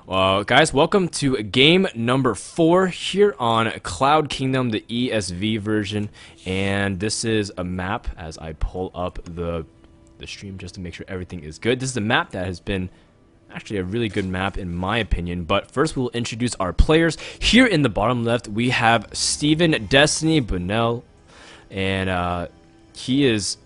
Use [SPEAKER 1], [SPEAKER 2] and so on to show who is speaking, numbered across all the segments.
[SPEAKER 1] Guys, welcome to game number 4 here on Cloud Kingdom, the ESV version. And this is a map as I pull up the stream just to make sure everything is good. This is a map that has been actually a really good map in my opinion. But first we'll introduce our players. Here in the bottom left, we have QxGDestiny Bunnell. And he is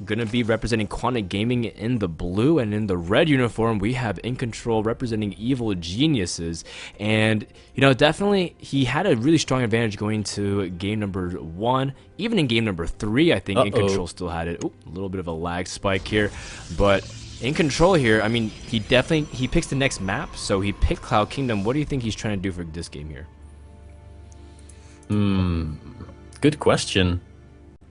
[SPEAKER 1] gonna be representing Quantic Gaming in the blue, and in the red uniform we have EGiNcontroL representing Evil Geniuses. And you know, definitely he had a really strong advantage going to game number 1. Even in game number 3 I think EGiNcontroL still had it. Ooh, a little bit of a lag spike here, but EGiNcontroL here, I mean, he picks the next map, so he picked Cloud Kingdom. What do you think he's trying to do for this game here?
[SPEAKER 2] Good question.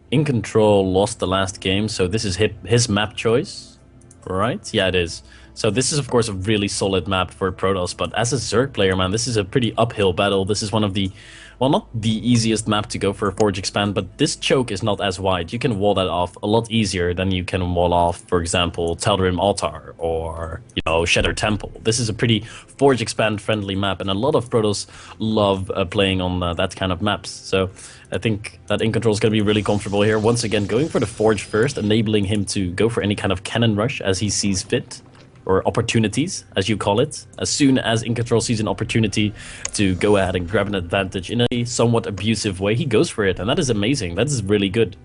[SPEAKER 2] EGiNcontroL lost the last game, so this is his map choice, right? Yeah, it is. So this is, of course, a really solid map for Protoss, but as a Zerg player, man, this is a pretty uphill battle. This is one of the, well, not the easiest map to go for a Forge Expand, but this choke is not as wide. You can wall that off a lot easier than you can wall off, for example, Tal'Darim Altar or, you know, Shatter Temple. This is a pretty Forge Expand friendly map, and a lot of Protoss love playing on that kind of maps. So I think that EGiNcontroL is going to be really comfortable here. Once again, going for the Forge first, enabling him to go for any kind of cannon rush as he sees fit, or opportunities, as you call it. As soon as EGiNcontroL sees an opportunity to go ahead and grab an advantage in a somewhat abusive way, he goes for it, and that is amazing. That is really good.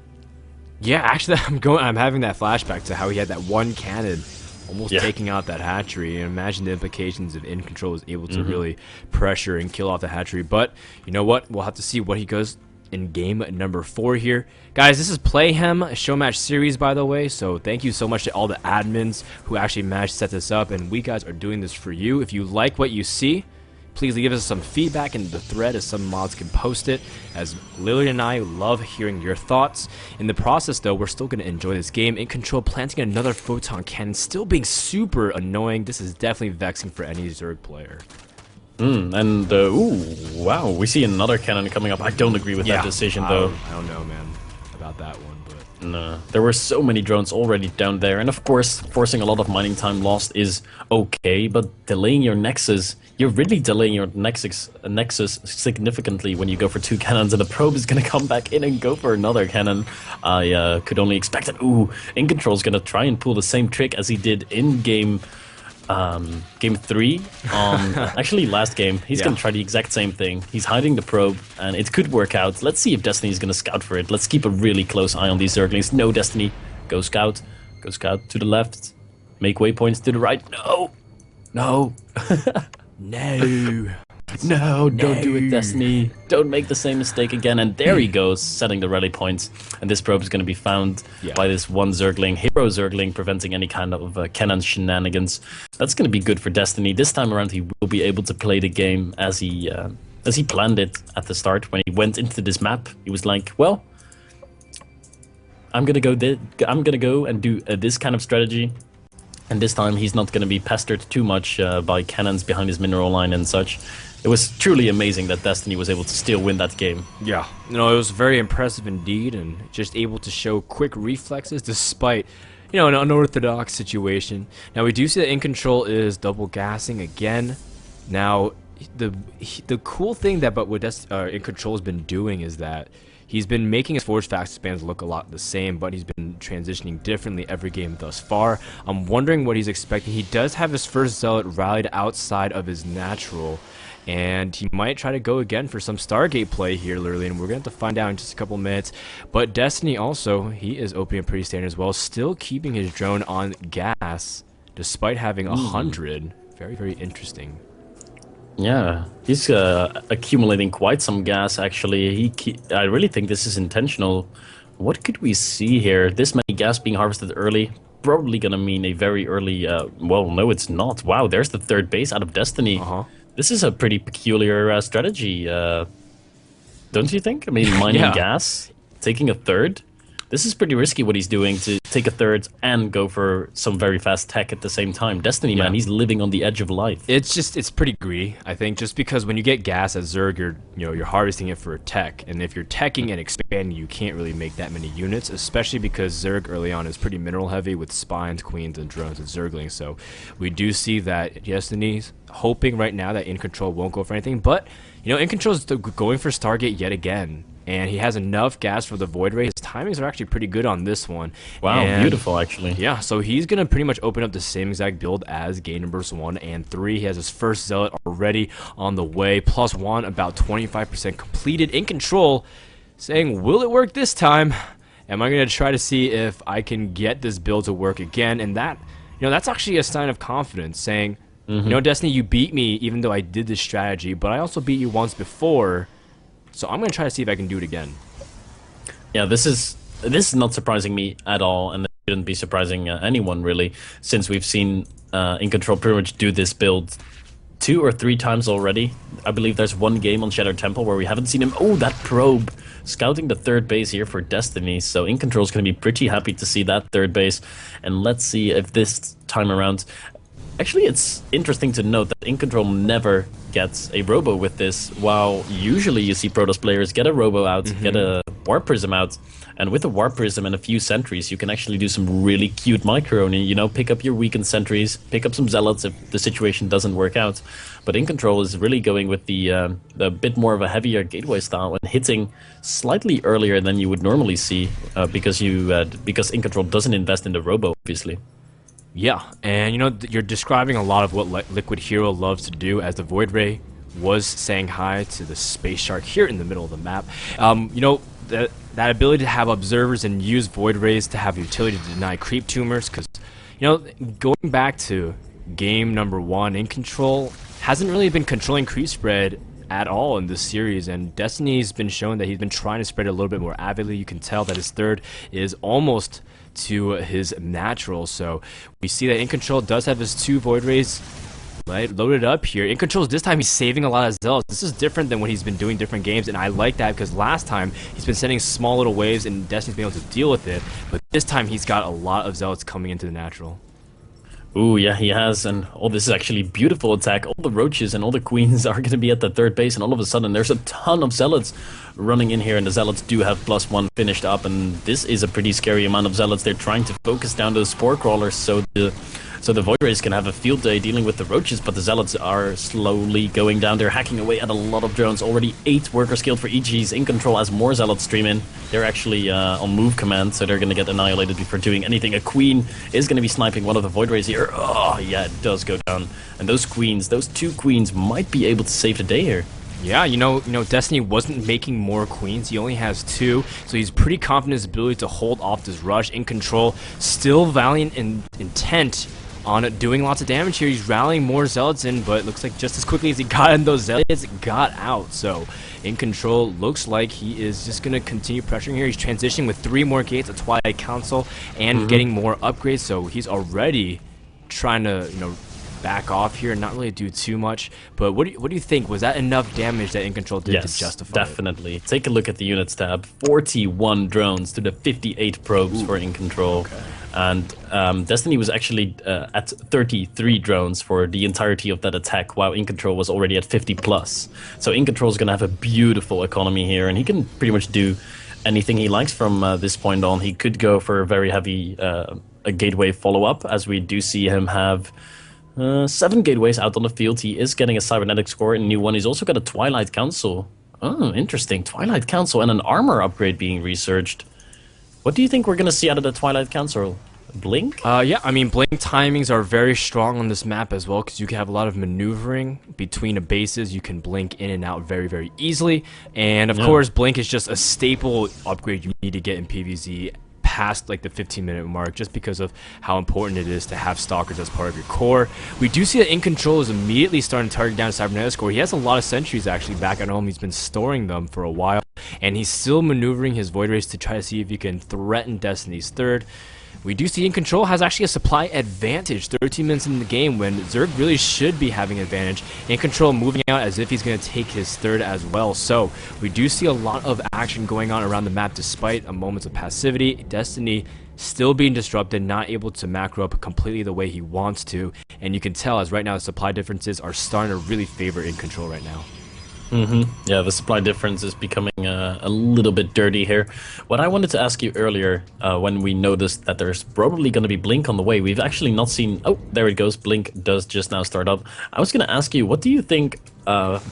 [SPEAKER 1] Yeah, actually, I'm having that flashback to how he had that one cannon almost taking out that hatchery, and imagine the implications if EGiNcontroL is able to really pressure and kill off the hatchery. But you know what? We'll have to see what he goes in game number 4 here. Guys, this is Playhem Showmatch series, by the way, so thank you so much to all the admins who actually managed to set this up, and we guys are doing this for you. If you like what you see, please give us some feedback in the thread as some mods can post it, as Lily and I love hearing your thoughts. In the process though, we're still going to enjoy this game. EGiNcontroL planting another photon cannon, still being super annoying. This is definitely vexing for any Zerg player.
[SPEAKER 2] Ooh, wow, we see another cannon coming up. I don't agree with that decision, though.
[SPEAKER 1] I don't know, man, about that one, but
[SPEAKER 2] no, there were so many drones already down there, and of course, forcing a lot of mining time lost is okay, but delaying your Nexus, you're really delaying your Nexus significantly when you go for 2 cannons, and the probe is going to come back in and go for another cannon. I could only expect it. Ooh, EGiNcontroL is going to try and pull the same trick as he did in game 3 on actually last game. He's gonna try the exact same thing. He's hiding the probe, and it could work out. Let's see if Destiny is gonna scout for it. Let's keep a really close eye on these Zerglings. No, Destiny, go scout to the left, make waypoints to the right. No,
[SPEAKER 1] no.
[SPEAKER 2] No, don't do it, Destiny. Don't make the same mistake again. And there he goes, setting the rally points. And this probe is going to be found by this one Zergling, hero Zergling, preventing any kind of cannon shenanigans. That's going to be good for Destiny. This time around, he will be able to play the game as he planned it at the start. When he went into this map, he was like, well, I'm gonna go and do this kind of strategy. And this time, he's not going to be pestered too much by cannons behind his mineral line and such. It was truly amazing that Destiny was able to still win that game.
[SPEAKER 1] Yeah, you know, it was very impressive indeed, and just able to show quick reflexes despite, you know, an unorthodox situation. Now, we do see that EGiNcontroL is double gassing again. Now, the cool thing that what EGiNcontroL has been doing is that he's been making his Forge fast spans look a lot the same, but he's been transitioning differently every game thus far. I'm wondering what he's expecting. He does have his first Zealot rallied outside of his natural, and he might try to go again for some Stargate play here, literally, and we're going to have to find out in just a couple minutes. But Destiny also, he is opening a pretty standard as well, still keeping his drone on gas, despite having 100. Very, very interesting.
[SPEAKER 2] Yeah, he's accumulating quite some gas, actually. I really think this is intentional. What could we see here? This many gas being harvested early, probably going to mean a very early... well, no, it's not. Wow, there's the 3rd base out of Destiny. This is a pretty peculiar strategy, don't you think? I mean, mining gas, taking a 3rd. This is pretty risky what he's doing to take a third and go for some very fast tech at the same time. Destiny, man, he's living on the edge of life.
[SPEAKER 1] It's pretty greedy, I think, just because when you get gas as Zerg, you're harvesting it for a tech, and if you're teching and expanding, you can't really make that many units, especially because Zerg early on is pretty mineral heavy with spines, queens, and drones and Zerglings. So we do see that Destiny's hoping right now that EGiNcontroL won't go for anything, but EGiNcontroL is going for Stargate yet again. And he has enough gas for the Void Ray. His timings are actually pretty good on this one.
[SPEAKER 2] Wow,
[SPEAKER 1] and
[SPEAKER 2] beautiful, actually.
[SPEAKER 1] Yeah, so he's going to pretty much open up the same exact build as game numbers 1 and 3. He has his first Zealot already on the way. +1, about 25% completed. EGiNcontroL saying, will it work this time? Am I going to try to see if I can get this build to work again? And that, that's actually a sign of confidence, saying, Destiny, you beat me even though I did this strategy, but I also beat you once before. So I'm going to try to see if I can do it again.
[SPEAKER 2] Yeah, this is not surprising me at all, and it shouldn't be surprising anyone, really, since we've seen EGiNcontroL pretty much do this build 2 or 3 times already. I believe there's one game on Shattered Temple where we haven't seen him. Oh, that probe! Scouting the third base here for Destiny, so EGiNcontroL is going to be pretty happy to see that third base. And let's see if this time around... Actually, it's interesting to note that EGiNcontroL never gets a Robo with this, while usually you see Protoss players get a Robo out, get a Warp Prism out, and with a Warp Prism and a few sentries, you can actually do some really cute microing, pick up your weakened sentries, pick up some Zealots if the situation doesn't work out. But EGiNcontroL is really going with the bit more of a heavier gateway style and hitting slightly earlier than you would normally see, because EGiNcontroL doesn't invest in the Robo, obviously.
[SPEAKER 1] Yeah, and you're describing a lot of what Liquid Hero loves to do, as the Void Ray was saying hi to the Space Shark here in the middle of the map. That ability to have observers and use Void Rays to have utility to deny creep tumors, because going back to game number 1, EGiNcontroL hasn't really been controlling creep spread at all in this series, and Destiny's been shown that he's been trying to spread it a little bit more avidly. You can tell that his third is almost to his natural, so we see that EGiNcontroL does have his 2 Void Rays loaded up here. EGiNcontroL, this time he's saving a lot of Zealots. This is different than what he's been doing different games, and I like that because last time he's been sending small little waves and Destiny's been able to deal with it, but this time he's got a lot of Zealots coming into the natural.
[SPEAKER 2] Ooh, yeah, he has, and this is actually beautiful attack. All the roaches and all the queens are going to be at the third base, and all of a sudden there's a ton of Zealots running in here, and the Zealots do have +1 finished up, and this is a pretty scary amount of Zealots. They're trying to focus down those Spore Crawlers so the Void Rays can have a field day dealing with the roaches, but the Zealots are slowly going down. They're hacking away at a lot of drones. Already 8 workers killed for EG's. EGiNcontroL as more Zealots stream in. They're actually on move command, so they're going to get annihilated before doing anything. A Queen is going to be sniping one of the Void Rays here. Oh, yeah, it does go down. And those Queens, those 2 Queens might be able to save the day here.
[SPEAKER 1] Yeah, Destiny wasn't making more queens. He only has 2, so he's pretty confident in his ability to hold off this rush. EGiNcontroL, still valiant in intent on doing lots of damage here. He's rallying more Zealots in, but it looks like just as quickly as he got in, those Zealots got out. So EGiNcontroL looks like he is just going to continue pressuring here. He's transitioning with 3 more gates, a Twilight Council, and getting more upgrades. So he's already trying to, back off here and not really do too much. But what do you think? Was that enough damage that EGiNcontroL did to justify
[SPEAKER 2] definitely. Take a look at the units tab. 41 drones to the 58 probes for EGiNcontroL. Okay. And Destiny was actually at 33 drones for the entirety of that attack, while EGiNcontroL was already at 50 plus. So EGiNcontroL is going to have a beautiful economy here, and he can pretty much do anything he likes from this point on. He could go for a very heavy a gateway follow-up, as we do see him have 7 gateways out on the field. He is getting a cybernetic score, and a new one. He's also got a Twilight Council. Oh, interesting. Twilight Council and an armor upgrade being researched. What do you think we're going to see out of the Twilight Council? Blink?
[SPEAKER 1] Yeah, I mean, blink timings are very strong on this map as well, because you can have a lot of maneuvering between the bases. You can blink in and out very, very easily. And, of course, blink is just a staple upgrade you need to get in PvZ past like the 15-minute mark, just because of how important it is to have stalkers as part of your core. We do see that EGiNcontroL is immediately starting to target down cybernetic score. He has a lot of sentries actually back at home. He's been storing them for a while, and he's still maneuvering his Void Rays to try to see if he can threaten Destiny's third. we do see EGiNcontroL has actually a supply advantage 13 minutes in the game when Zerg really should be having an advantage. EGiNcontroL moving out as if he's going to take his third as well. So we do see a lot of action going on around the map despite a moments of passivity. Destiny still being disrupted, not able to macro up completely the way he wants to. And you can tell as right now the supply differences are starting to really favor EGiNcontroL right now.
[SPEAKER 2] Yeah, the supply difference is becoming a little bit dirty here. What I wanted to ask you earlier, when we noticed that there's probably going to be Blink on the way, we've actually not seen... Oh, there it goes. Blink does just now start up. I was going to ask you, what do you think about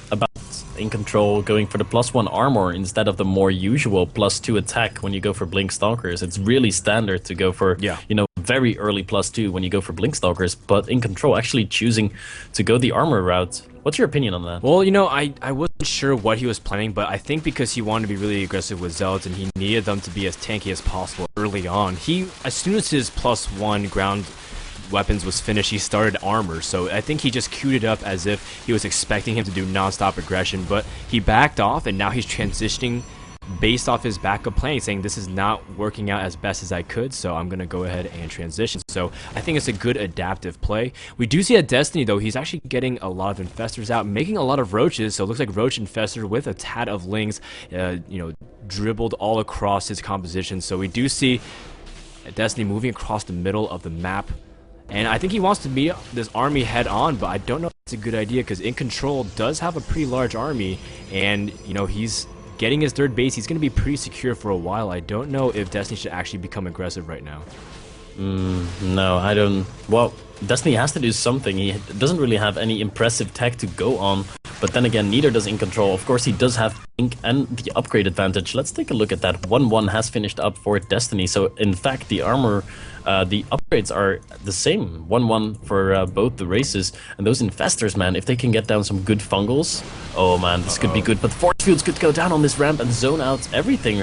[SPEAKER 2] EGiNcontroL going for the +1 armor instead of the more usual +2 attack when you go for Blink Stalkers? It's really standard to go for, you know, very early +2 when you go for Blink Stalkers, but EGiNcontroL actually choosing to go the armor route. What's your opinion on that?
[SPEAKER 1] Well, you know, I wasn't sure what he was planning, but I think because he wanted to be really aggressive with Zealots and he needed them to be as tanky as possible early on, as soon as his +1 ground weapons was finished, he started armor. So I think he just queued it up as if he was expecting him to do non-stop aggression, but he backed off and now he's transitioning based off his backup plan. He's saying this is not working out as best as I could, so I'm going to go ahead and transition. So I think it's a good adaptive play. We do see at Destiny, though, he's actually getting a lot of Infestors out, making a lot of Roaches, so it looks like Roach Infestor with a tad of Lings, you know, dribbled all across his composition. So we do see Destiny moving across the middle of the map. And I think he wants to meet this army head on, but I don't know if it's a good idea because EGiNcontroL does have a pretty large army, and, you know, he's getting his third base. He's going to be pretty secure for a while. I don't know if Destiny should actually become aggressive right now.
[SPEAKER 2] No, I don't. Well, Destiny has to do something. He doesn't really have any impressive tech to go on. But then again, neither does EGiNcontroL. Of course, he does have Ink and the upgrade advantage. Let's take a look at that. 1-1 has finished up for Destiny. So, in fact, the armor, the upgrades are the same. 1-1 for both the races. And those Infestors, man, if they can get down some good fungals, oh man, this could be good. But Force Fields could go down on this ramp and zone out everything.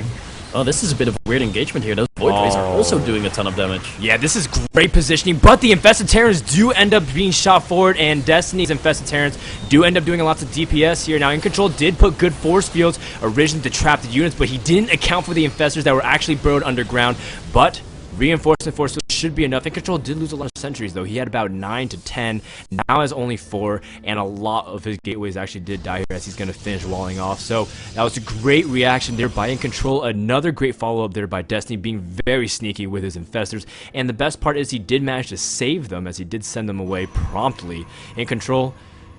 [SPEAKER 2] Oh, this is a bit of a weird engagement here. Those Void Rays are also doing a ton of damage.
[SPEAKER 1] Yeah, this is great positioning, but the Infested Terrans do end up being shot forward, and Destiny's Infested Terrans do end up doing lots of DPS here. Now, EGiNcontroL did put good force fields originally to trap the units, but he didn't account for the Infestors that were actually burrowed underground, but reinforcement force fields should be enough. EGiNcontroL did lose a lot of sentries, though. He had about 9 to 10, now has only 4, and a lot of his gateways actually did die here as he's going to finish walling off. So that was a great reaction there by EGiNcontroL. Another great follow-up there by Destiny, being very sneaky with his Infestors. And the best part is he did manage to save them, as he did send them away promptly. EGiNcontroL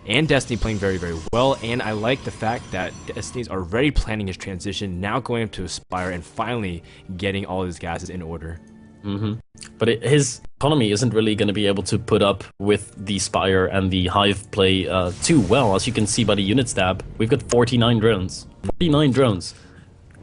[SPEAKER 1] and Destiny playing very, very well, and I like the fact that Destiny's already planning his transition, now going up to Aspire and finally getting all his gases in order.
[SPEAKER 2] But his economy isn't really going to be able to put up with the Spire and the Hive play too well. As you can see by the unit stab, we've got 49 drones. 49 drones.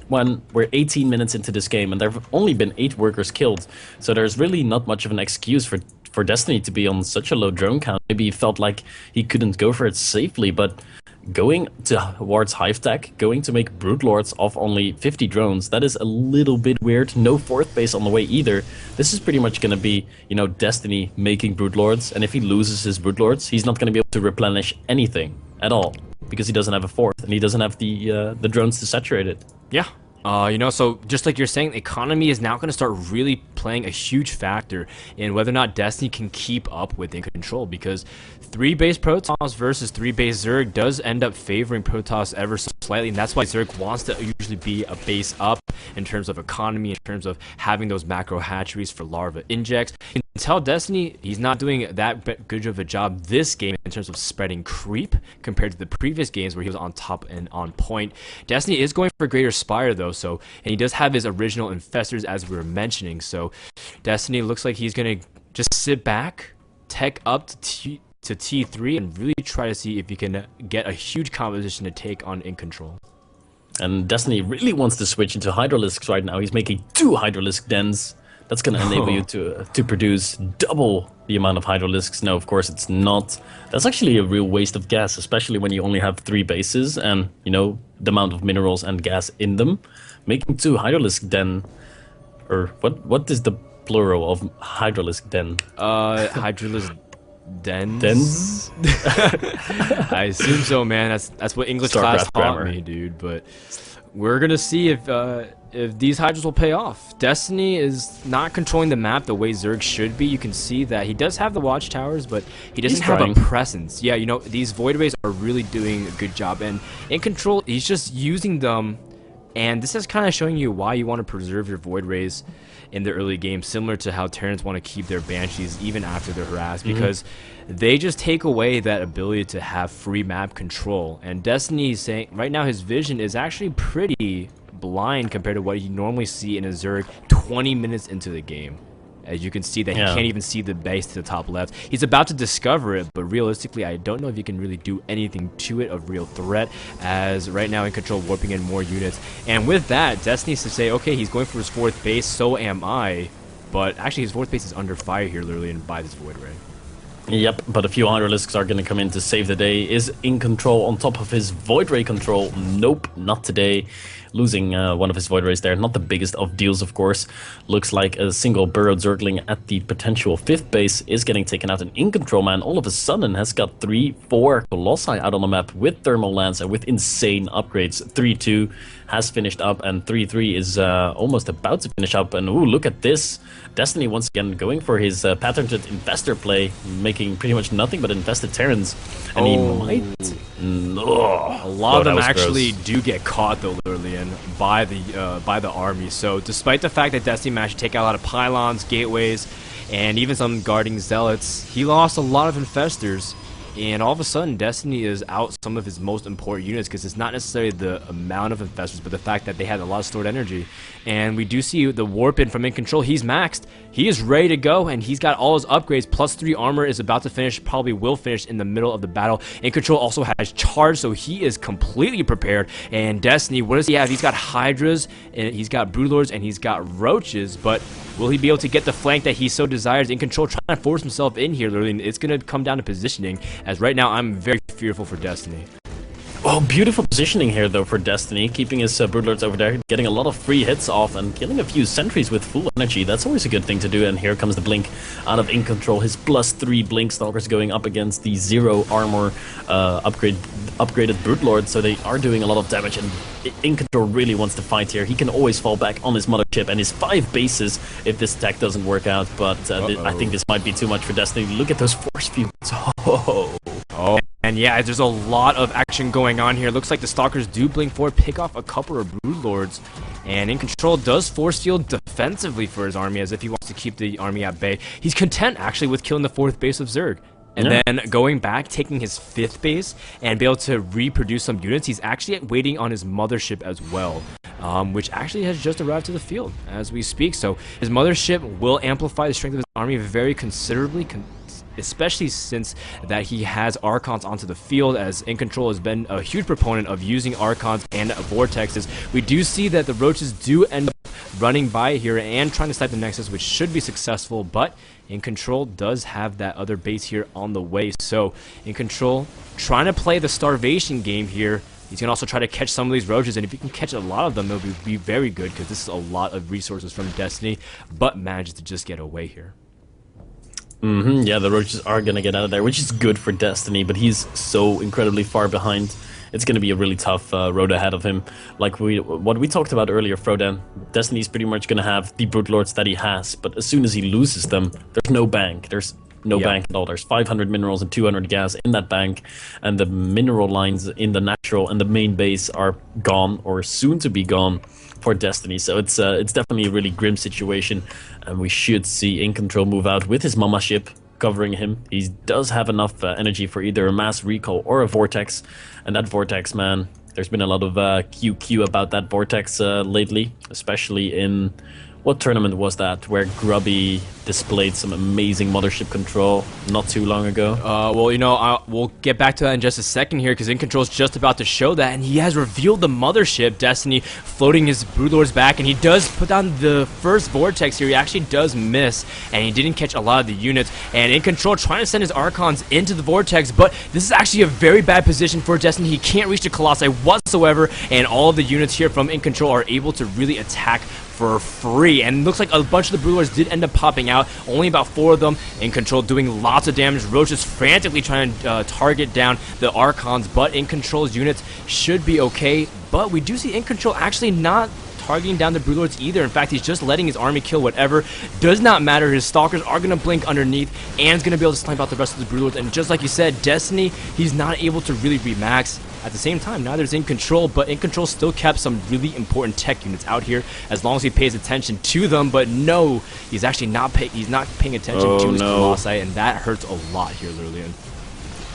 [SPEAKER 2] When we're 18 minutes into this game and there have only been 8 workers killed. So there's really not much of an excuse for Destiny to be on such a low drone count. Maybe he felt like he couldn't go for it safely, but going towards Hive Tech, going to make Brood Lords off only 50 drones, that is a little bit weird. No 4th base on the way either. This is pretty much going to be, you know, Destiny making Brood Lords, and if he loses his Brood Lords, he's not going to be able to replenish anything at all, because he doesn't have a 4th, and he doesn't have the drones to saturate it.
[SPEAKER 1] Yeah. You know, so just like you're saying, the economy is now going to start really playing a huge factor in whether or not Destiny can keep up with EGiNcontroL, because 3 base Protoss versus 3 base Zerg does end up favoring Protoss ever so slightly, and that's why Zerg wants to usually be a base up in terms of economy, in terms of having those macro hatcheries for larva injects. You can tell Destiny, he's not doing that good of a job this game in terms of spreading creep compared to the previous games where he was on top and on point. Destiny is going for greater Spire, though, so, and he does have his original Infestors, as we were mentioning, so Destiny looks like he's going to just sit back, tech up to T3, and really try to see if he can get a huge composition to take on EGiNcontroL.
[SPEAKER 2] And Destiny really wants to switch into Hydralisks right now. He's making 2 Hydralisk dens. That's going to enable you to produce double the amount of Hydralisks. No, of course it's not. That's actually a real waste of gas, especially when you only have 3 bases and, you know, the amount of minerals and gas in them. Making 2 Hydralisk den, or what is the plural of Hydralisk den?
[SPEAKER 1] Hydralisk dens?
[SPEAKER 2] Dens?
[SPEAKER 1] I assume so, man. That's what English
[SPEAKER 2] Starcraft
[SPEAKER 1] class taught
[SPEAKER 2] grammar.
[SPEAKER 1] me, dude. But we're gonna see if these Hydras will pay off. Destiny is not controlling the map the way Zerg should be. You can see that he does have the watchtowers, but he doesn't have a presence. Yeah, you know, these Void Rays are really doing a good job, and in Control, he's just using them, and this is kind of showing you why you want to preserve your Void Rays in the early game, similar to how Terrans want to keep their Banshees even after they're harassed, because they just take away that ability to have free map control. And Destiny is saying right now his vision is actually pretty blind compared to what you normally see in a Zerg 20 minutes into the game. As you can see that he can't even see the base to the top left. He's about to discover it, but realistically, I don't know if you can really do anything to it of real threat, as right now in Control warping in more units. And with that, Destiny's to say, okay, he's going for his 4th base, so am I. But actually, his 4th base is under fire here, literally, and by this Void Ray.
[SPEAKER 2] Yep, but a few Hydralisks are going to come in to save the day. Is EGiNcontroL on top of his Void Ray control? Nope, not today. Losing one of his Void Rays there. Not the biggest of deals, of course. Looks like a single burrowed Zergling at the potential 5th base is getting taken out. And EGiNcontroL, man, all of a sudden has got 3-4 Colossi out on the map with Thermal Lance and with insane upgrades. 3-2 has finished up, and 3-3 is almost about to finish up. And ooh, look at this. Destiny once again going for his patented investor play, making pretty much nothing but invested Terrans. And he might...
[SPEAKER 1] a lot of them actually do get caught though, literally, and by the army. So despite the fact that Destiny managed to take out a lot of pylons, gateways, and even some guarding zealots, he lost a lot of infestors. And all of a sudden, Destiny is out some of his most important units, because it's not necessarily the amount of infestors, but the fact that they had a lot of stored energy. And we do see the warp in from EGiNcontroL. He's maxed. He is ready to go, and he's got all his upgrades. +3 armor is about to finish, probably will finish in the middle of the battle. EGiNcontroL also has charge, so he is completely prepared. And Destiny, what does he have? He's got Hydras, and he's got Broodlords, and he's got Roaches, but will he be able to get the flank that he so desires? EGiNcontroL trying to force himself in here, literally. It's going to come down to positioning, as right now I'm very fearful for Destiny.
[SPEAKER 2] Oh, beautiful positioning here, though, for Destiny. Keeping his Broodlords over there, getting a lot of free hits off, and killing a few sentries with full energy. That's always a good thing to do, and here comes the blink out of EGiNcontroL. His +3 blink stalkers going up against the 0 armor upgraded Broodlord, so they are doing a lot of damage, and EGiNcontroL really wants to fight here. He can always fall back on his mothership and his 5 bases if this attack doesn't work out, but I think this might be too much for Destiny. Look at those force fields.
[SPEAKER 1] Oh. And yeah, there's a lot of action going on here. Looks like the Stalkers do blink forward, pick off a couple of Broodlords. And EGiNcontroL does force field defensively for his army, as if he wants to keep the army at bay. He's content, actually, with killing the 4th base of Zerg. And then going back, taking his 5th base, and be able to reproduce some units. He's actually waiting on his mothership as well, which actually has just arrived to the field as we speak. So his mothership will amplify the strength of his army very considerably, especially since that he has Archons onto the field, as EGiNcontroL has been a huge proponent of using Archons and Vortexes. We do see that the Roaches do end up running by here and trying to snipe the Nexus, which should be successful, but EGiNcontroL does have that other base here on the way. So EGiNcontroL trying to play the starvation game here. He's going to also try to catch some of these Roaches, and if he can catch a lot of them, it'll be very good, because this is a lot of resources from Destiny, but manages to just get away here.
[SPEAKER 2] Yeah, the Roaches are going to get out of there, which is good for Destiny, but he's so incredibly far behind. It's going to be a really tough road ahead of him. Like what we talked about earlier, Frodan, Destiny's pretty much going to have the Broodlords that he has, but as soon as he loses them, there's no bank. There's no bank at all. There's 500 minerals and 200 gas in that bank, and the mineral lines in the natural and the main base are gone, or soon to be gone, for Destiny. So it's definitely a really grim situation, and we should see EGiNcontroL move out with his Mama ship covering him. He does have enough energy for either a mass recall or a vortex, and that vortex, man, there's been a lot of QQ about that vortex lately, especially in... What tournament was that where Grubby displayed some amazing mothership control not too long ago?
[SPEAKER 1] Well, you know, we'll get back to that in just a second here, because EGiNcontrol's just about to show that, and he has revealed the mothership, Destiny, floating his Broodlords back, and he does put down the first Vortex here. He actually does miss, and he didn't catch a lot of the units, and EGiNcontroL trying to send his Archons into the Vortex, but this is actually a very bad position for Destiny. He can't reach the Colossi whatsoever, and all of the units here from EGiNcontroL are able to really attack for free, and looks like a bunch of the Broodlords did end up popping out, only about 4 of them. EGiNcontroL doing lots of damage. Roach is frantically trying to target down the Archons, but EGiNcontrol's units should be okay. but we do see EGiNcontroL actually not targeting down the Broodlords either. In fact, he's just letting his army kill whatever. Does not matter. His Stalkers are going to blink underneath and is going to be able to snipe out the rest of the Broodlords. And just like you said, Destiny, he's not able to really remax. At the same time, neither is EGiNcontroL, but EGiNcontroL still kept some really important tech units out here as long as he pays attention to them. But no, he's actually not paying attention to his Colossi, and that hurts a lot here, Lurlian.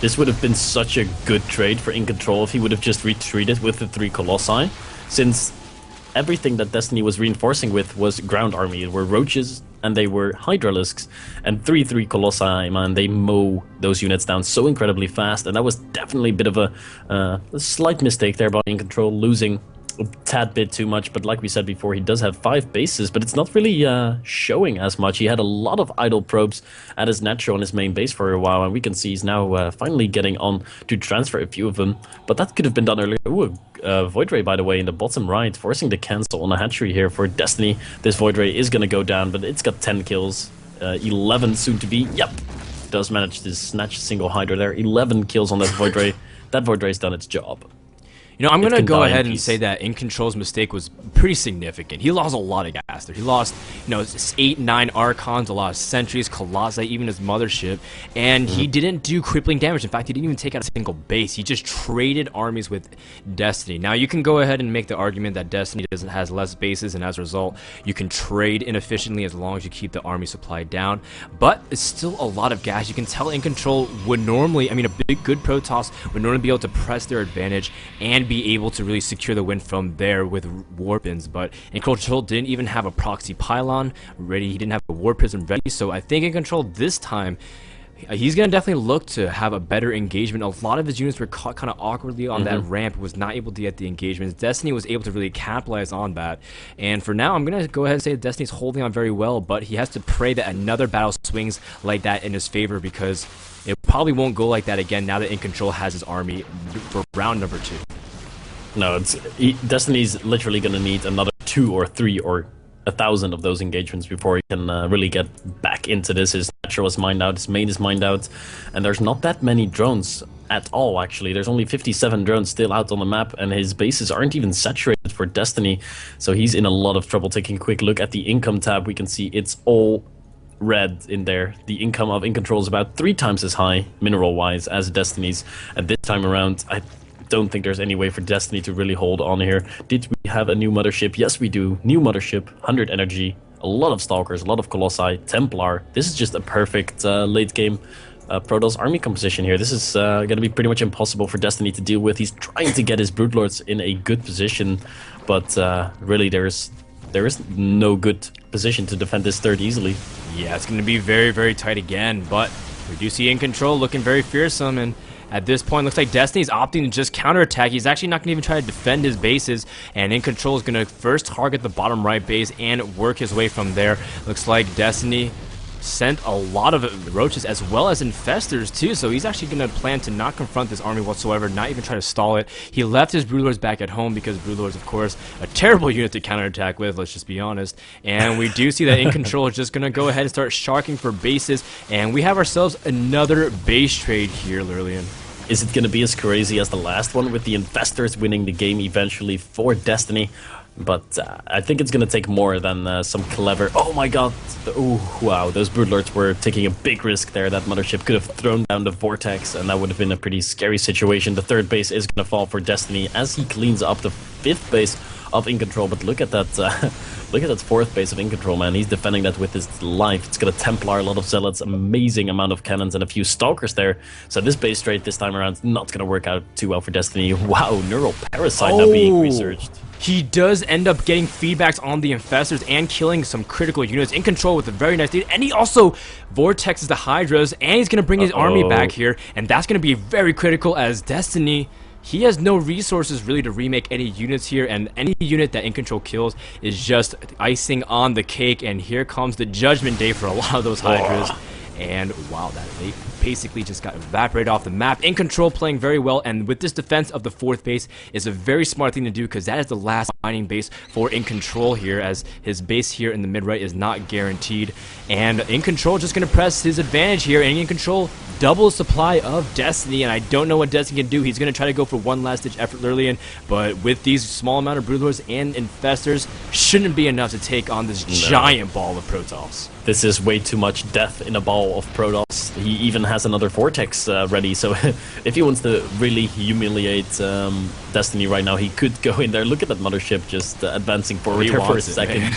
[SPEAKER 2] This would have been such a good trade for EGiNcontroL if he would have just retreated with the 3 Colossi, since everything that Destiny was reinforcing with was ground army. It were Roaches and they were Hydralisks, and 3 Colossi, man, they mow those units down so incredibly fast, and that was definitely a bit of a slight mistake there by EGiNcontroL, losing a tad bit too much. But like we said before, he does have 5 bases, but it's not really showing as much. He had a lot of idle probes at his natural on his main base for a while, and we can see he's now finally getting on to transfer a few of them, but that could have been done earlier. Ooh, Void Ray, by the way, in the bottom right, forcing the cancel on a hatchery here for Destiny. This Void Ray is going to go down, but it's got 10 kills, 11 soon to be. Yep, does manage to snatch a single Hydra there. 11 kills on that Void Ray. That Void Ray's done its job.
[SPEAKER 1] You know, I'm going to go ahead and say that EGiNcontrol's mistake was pretty significant. He lost a lot of gas there. He lost, 8, 9 Archons, a lot of Sentries, Colossi, even his Mothership, and he didn't do crippling damage. In fact, he didn't even take out a single base. He just traded armies with Destiny. Now, you can go ahead and make the argument that Destiny has less bases, and as a result, you can trade inefficiently as long as you keep the army supply down, but it's still a lot of gas. You can tell EGiNcontroL would normally, a big, good Protoss would normally be able to press their advantage and be able to really secure the win from there with Warpins, but EGiNcontroL didn't even have a proxy pylon ready. He didn't have a War Prism ready, so I think EGiNcontroL this time, he's going to definitely look to have a better engagement. A lot of his units were caught kind of awkwardly on that ramp, was not able to get the engagements. Destiny was able to really capitalize on that, and for now, I'm going to go ahead and say that Destiny's holding on very well, but he has to pray that another battle swings like that in his favor, because it probably won't go like that again now that EGiNcontroL has his army for round number 2.
[SPEAKER 2] No, Destiny's literally going to need another 2 or 3 or 1,000 of those engagements before he can really get back into this. His natural is mined out, his main is mined out, and there's not that many drones at all, actually. There's only 57 drones still out on the map, and his bases aren't even saturated for Destiny, so he's in a lot of trouble. Taking a quick look at the income tab, we can see it's all red in there. The income of EGiNcontroL is about 3 times as high, mineral-wise, as Destiny's. And this time around, I don't think there's any way for Destiny to really hold on here. Did we have a new mothership? Yes, we do. New mothership, 100 energy, a lot of Stalkers, a lot of Colossi, Templar. This is just a perfect late game Protoss army composition here. This is going to be pretty much impossible for Destiny to deal with. He's trying to get his Broodlords in a good position, but really there is no good position to defend this third easily.
[SPEAKER 1] Yeah, it's going to be very, very tight again, but we do see EGiNcontroL looking very fearsome, and at this point, looks like Destiny's opting to just counterattack. He's actually not going to even try to defend his bases, and EGiNcontroL is going to first target the bottom right base and work his way from there. Looks like Destiny sent a lot of Roaches as well as Infestors too, so he's actually going to plan to not confront this army whatsoever, not even try to stall it. He left his Broodlords back at home because Broodlords, of course, a terrible unit to counterattack with, let's just be honest. And we do see that EGiNcontroL is just going to go ahead and start sharking for bases, and we have ourselves another base trade here, Lurlian.
[SPEAKER 2] Is it going to be as crazy as the last one with the Infestors winning the game eventually for Destiny? But I think it's going to take more than some clever... Oh my god! Oh, wow, those Broodlords were taking a big risk there. That mothership could have thrown down the Vortex, and that would have been a pretty scary situation. The third base is going to fall for Destiny as he cleans up the 5th base of EGiNcontroL. But look at that... look at that 4th base of EGiNcontroL, man. He's defending that with his life. It's got a Templar, a lot of Zealots, amazing amount of cannons, and a few Stalkers there. So this base trade this time around is not going to work out too well for Destiny. Wow, Neural Parasite now being researched.
[SPEAKER 1] He does end up getting feedbacks on the Infestors and killing some critical units. EGiNcontroL with a very nice lead, and he also vortexes the Hydras, and he's going to bring his army back here, and that's going to be very critical as Destiny... He has no resources really to remake any units here, and any unit that EGiNcontroL kills is just icing on the cake, and here comes the Judgment Day for a lot of those Hydras. And wow, that late basically just got evaporated off the map. EGiNcontroL playing very well, and with this defense of the 4th base is a very smart thing to do, because that is the last mining base for EGiNcontroL here, as his base here in the mid-right is not guaranteed. And EGiNcontroL just going to press his advantage here, and EGiNcontroL double supply of Destiny, and I don't know what Destiny can do. He's going to try to go for one last-ditch effort, Lurlian, but with these small amount of Broodlords and Infestors, shouldn't be enough to take on this giant ball of Protoss.
[SPEAKER 2] This is way too much death in a ball of Protoss. He even has another Vortex ready, so if he wants to really humiliate Destiny right now, he could go in there. Look at that mothership just advancing forward there for a second.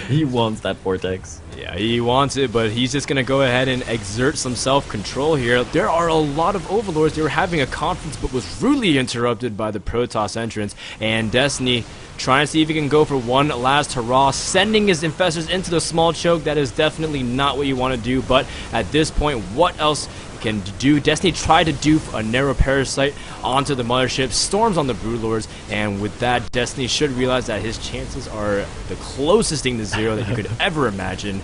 [SPEAKER 2] He wants that Vortex.
[SPEAKER 1] Yeah, he wants it, but he's just going to go ahead and exert some self-control here. There are a lot of Overlords. They were having a conference, but was rudely interrupted by the Protoss entrance, and Destiny trying to see if he can go for one last hurrah, sending his Infestors into the small choke. That is definitely not what you want to do, but at this point, what else can do? Destiny tried to dupe a narrow parasite onto the mothership, storms on the Broodlords, and with that, Destiny should realize that his chances are the closest thing to 0 that you could ever imagine.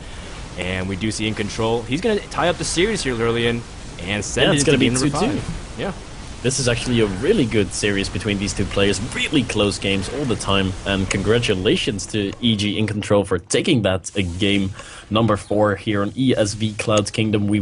[SPEAKER 1] And we do see EGiNcontroL. He's going to tie up the series here, Lurlian, and send it into game number 5. Yeah.
[SPEAKER 2] This is actually a really good series between these two players. Really close games all the time. And congratulations to EGiNcontroL for taking that game number 4 here on ESV Cloud Kingdom. We